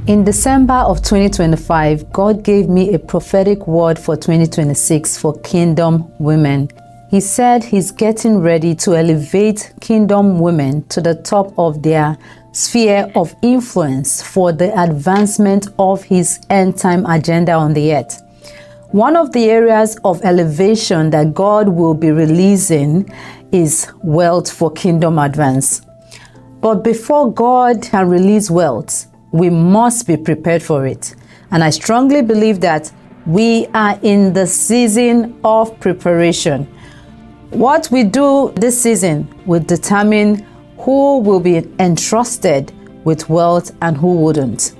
In December of 2025, God gave me a prophetic word for 2026 for kingdom women. He said He's getting ready to elevate kingdom women to the top of their sphere of influence for the advancement of His end-time agenda on the earth. One of the areas of elevation that God will be releasing is wealth for kingdom advance. But before God can release wealth, we must be prepared for it. And I strongly believe that we are in the season of preparation. What we do this season will determine who will be entrusted with wealth and who wouldn't.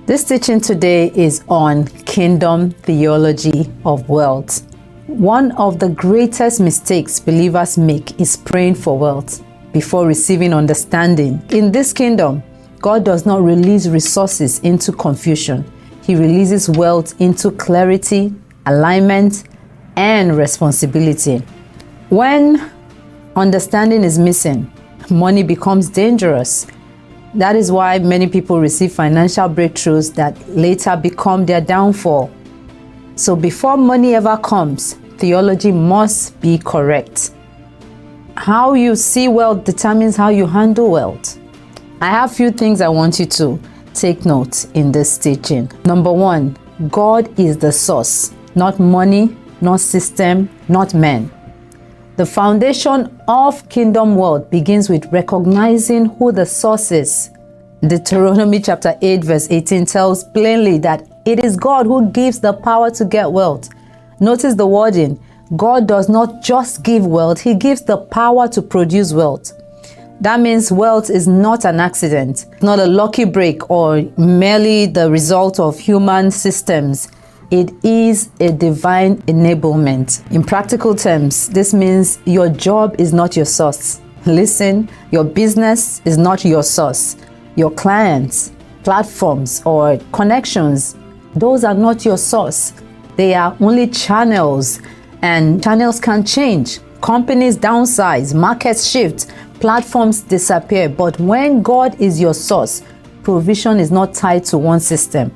This teaching today is on Kingdom Theology of Wealth. One of the greatest mistakes believers make is praying for wealth before receiving understanding. In this kingdom, God does not release resources into confusion. He releases wealth into clarity, alignment, and responsibility. When understanding is missing, money becomes dangerous. That is why many people receive financial breakthroughs that later become their downfall. So before money ever comes, theology must be correct. How you see wealth determines how you handle wealth. I have a few things I want you to take note in this teaching. Number one, God is the source, not money, not system, not men. The foundation of kingdom wealth begins with recognizing who the source is. Deuteronomy chapter 8 verse 18 tells plainly that it is God who gives the power to get wealth. Notice the wording. God does not just give wealth, He gives the power to produce wealth. That means wealth is not an accident, not a lucky break or merely the result of human systems. It is a divine enablement. In practical terms, this means your job is not your source. Listen, your business is not your source. Your clients, platforms, or connections, those are not your source. They are only channels, and channels can change. Companies downsize, markets shift, platforms disappear. But when God is your source, provision is not tied to one system.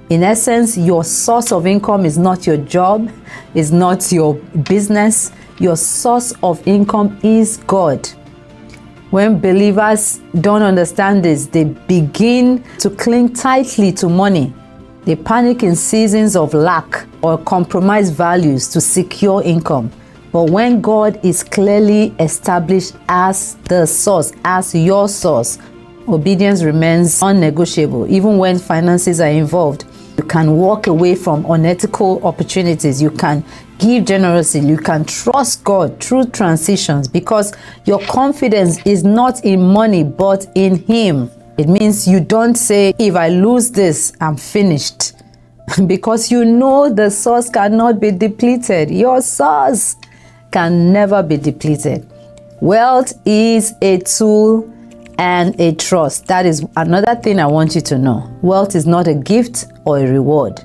In essence, your source of income is not your job, is not your business. Your source of income is God. When believers don't understand this, they begin to cling tightly to money. They panic in seasons of lack or compromise values to secure income. But when God is clearly established as the source, as your source, obedience remains unnegotiable. Even when finances are involved, you can walk away from unethical opportunities. You can give generously. You can trust God through transitions because your confidence is not in money, but in Him. It means you don't say, if I lose this, I'm finished. Because you know the source cannot be depleted. Your source can never be depleted. Wealth is a tool and a trust. That is another thing I want you to know. Wealth is not a gift or a reward.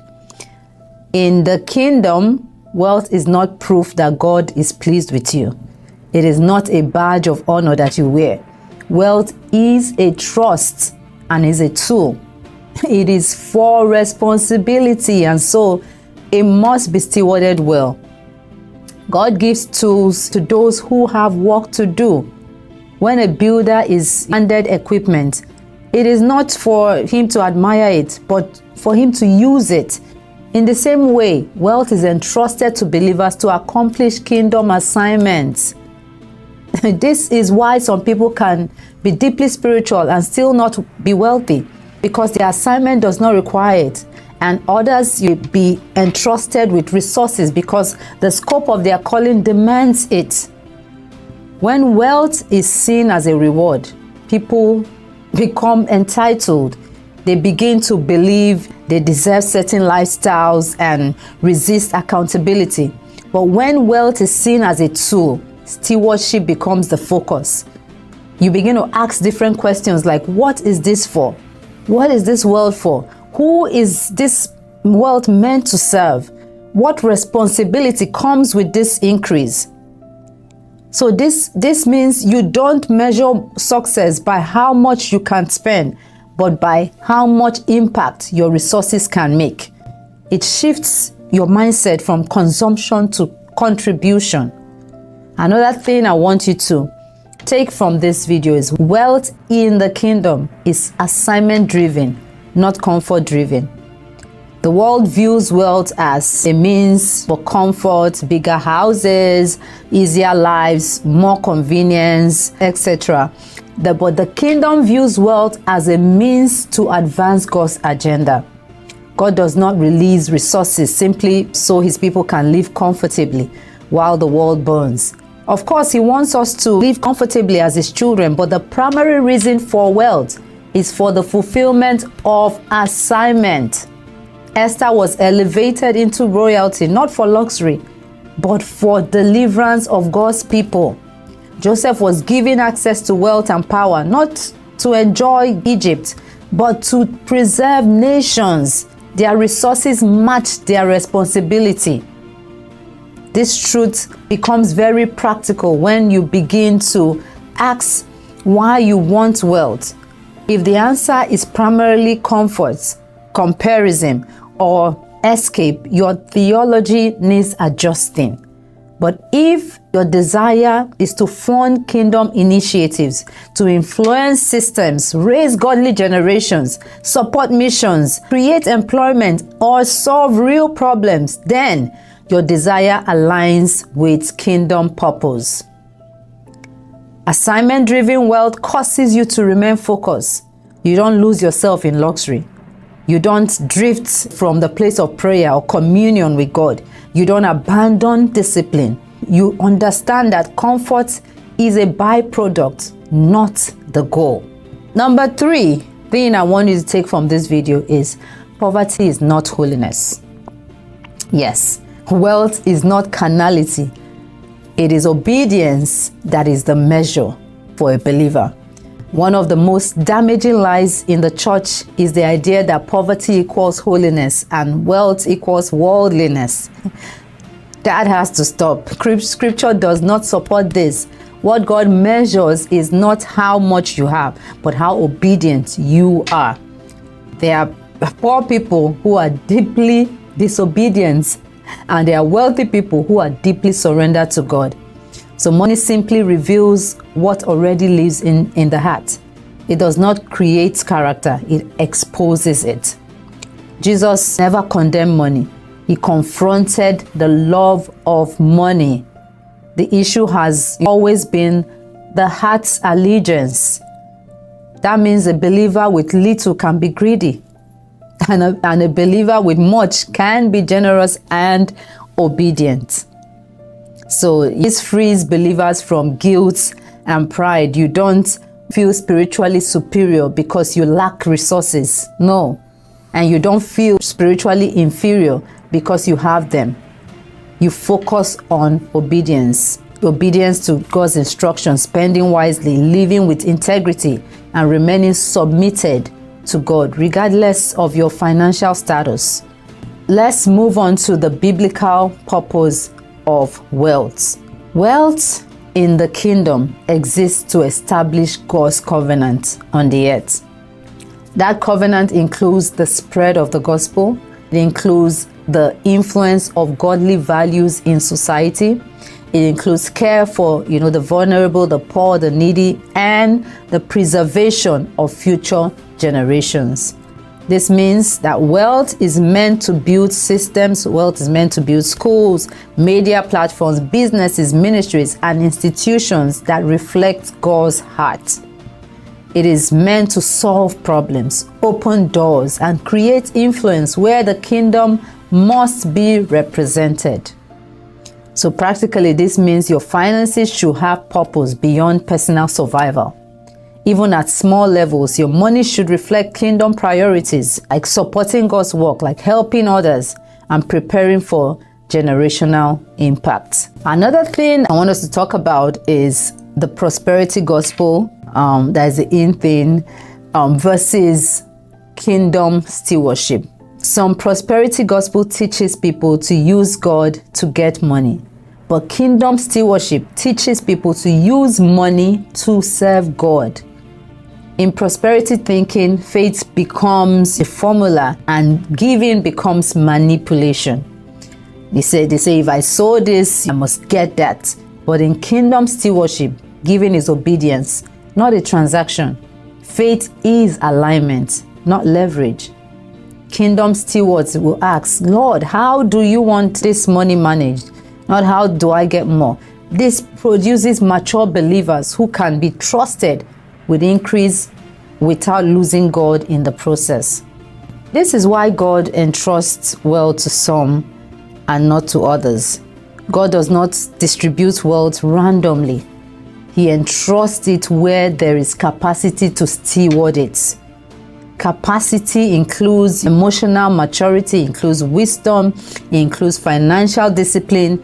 In the kingdom, wealth is not proof that God is pleased with you. It is not a badge of honor that you wear. Wealth is a trust and is a tool. It is for responsibility, and so it must be stewarded well. God gives tools to those who have work to do. When a builder is handed equipment, it is not for him to admire it, but for him to use it. In the same way, wealth is entrusted to believers to accomplish kingdom assignments. This is why some people can be deeply spiritual and still not be wealthy, because their assignment does not require it. And others will be entrusted with resources because the scope of their calling demands it. When wealth is seen as a reward, people become entitled. They begin to believe they deserve certain lifestyles and resist accountability. But when wealth is seen as a tool, stewardship becomes the focus. You begin to ask different questions like, what is this for? What is this wealth for? Who is this wealth meant to serve? What responsibility comes with this increase? So this means you don't measure success by how much you can spend, but by how much impact your resources can make. It shifts your mindset from consumption to contribution. Another thing I want you to take from this video is wealth in the kingdom is assignment driven, not comfort driven. The world views wealth as a means for comfort, bigger houses, easier lives, more convenience, etc. But the kingdom views wealth as a means to advance God's agenda. God does not release resources simply so his people can live comfortably while the world burns. Of course, he wants us to live comfortably as his children, but the primary reason for wealth is for the fulfillment of assignment. Esther was elevated into royalty, not for luxury, but for deliverance of God's people. Joseph was given access to wealth and power, not to enjoy Egypt, but to preserve nations. Their resources matched their responsibility. This truth becomes very practical when you begin to ask why you want wealth. If the answer is primarily comfort, comparison, or escape, your theology needs adjusting. But if your desire is to fund kingdom initiatives, to influence systems, raise godly generations, support missions, create employment, or solve real problems, then your desire aligns with kingdom purpose. Assignment-driven wealth causes you to remain focused. You don't lose yourself in luxury. You don't drift from the place of prayer or communion with God. You don't abandon discipline. You understand that comfort is a byproduct, not the goal. Number 3 thing I want you to take from this video is poverty is not holiness. Yes, wealth is not carnality. It is obedience that is the measure for a believer. One of the most damaging lies in the church is the idea that poverty equals holiness and wealth equals worldliness. That has to stop. Scripture does not support this. What God measures is not how much you have, but how obedient you are. There are poor people who are deeply disobedient, and there are wealthy people who are deeply surrendered to God. So money simply reveals what already lives in the heart. It does not create character, it exposes it. Jesus never condemned money. He confronted the love of money. The issue has always been the heart's allegiance. That means a believer with little can be greedy, and a believer with much can be generous and obedient. So this frees believers from guilt and pride. You don't feel spiritually superior because you lack resources. No. And you don't feel spiritually inferior because you have them. You focus on obedience. Obedience to God's instructions, spending wisely, living with integrity, and remaining submitted to God, regardless of your financial status. Let's move on to the biblical purpose of wealth. Wealth in the kingdom exists to establish God's covenant on the earth. That covenant includes the spread of the gospel. It includes the influence of godly values in society. It includes care for, the vulnerable, the poor, the needy, and the preservation of future generations. This means that wealth is meant to build systems, wealth is meant to build schools, media platforms, businesses, ministries, and institutions that reflect God's heart. It is meant to solve problems, open doors, and create influence where the kingdom must be represented. So practically, this means your finances should have purpose beyond personal survival. Even at small levels, your money should reflect kingdom priorities, like supporting God's work, like helping others, and preparing for generational impact. Another thing I want us to talk about is the prosperity gospel, that is the in thing, versus kingdom stewardship. Some prosperity gospel teaches people to use God to get money, but kingdom stewardship teaches people to use money to serve God. In prosperity thinking, faith becomes a formula and giving becomes manipulation. They say, if I sow this, I must get that. But in kingdom stewardship, giving is obedience, not a transaction. Faith is alignment, not leverage. Kingdom stewards will ask, Lord, how do you want this money managed? Not how do I get more? This produces mature believers who can be trusted with increase without losing God in the process. This is why God entrusts wealth to some and not to others. God does not distribute wealth randomly. He entrusts it where there is capacity to steward it. Capacity includes emotional maturity, includes wisdom, includes financial discipline,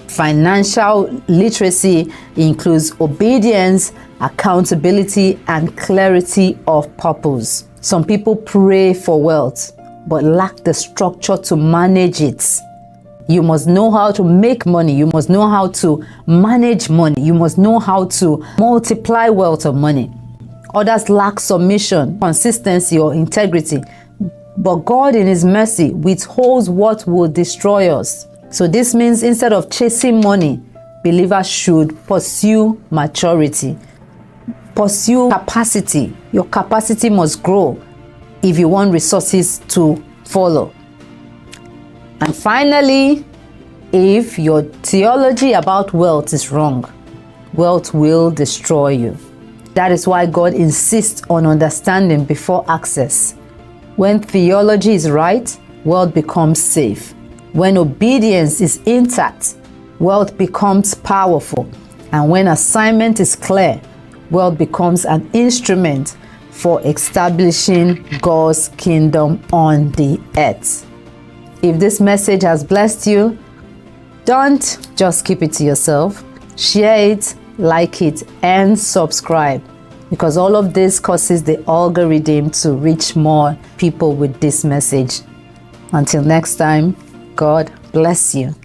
financial literacy, includes obedience, accountability, and clarity of purpose. Some people pray for wealth but lack the structure to manage it. You must know how to make money. You must know how to manage money. You must know how to multiply wealth of money. Others lack submission, consistency, or integrity. But God in His mercy withholds what will destroy us. So this means instead of chasing money, believers should pursue maturity. Pursue capacity. Your capacity must grow if you want resources to follow. And finally, if your theology about wealth is wrong, wealth will destroy you. That is why God insists on understanding before access. When theology is right, wealth becomes safe. When obedience is intact, wealth becomes powerful. And when assignment is clear, wealth becomes an instrument for establishing God's kingdom on the earth. If this message has blessed you, don't just keep it to yourself. Share it, like it, and subscribe, because all of this causes the algorithm to reach more people with this message. Until next time, God bless you.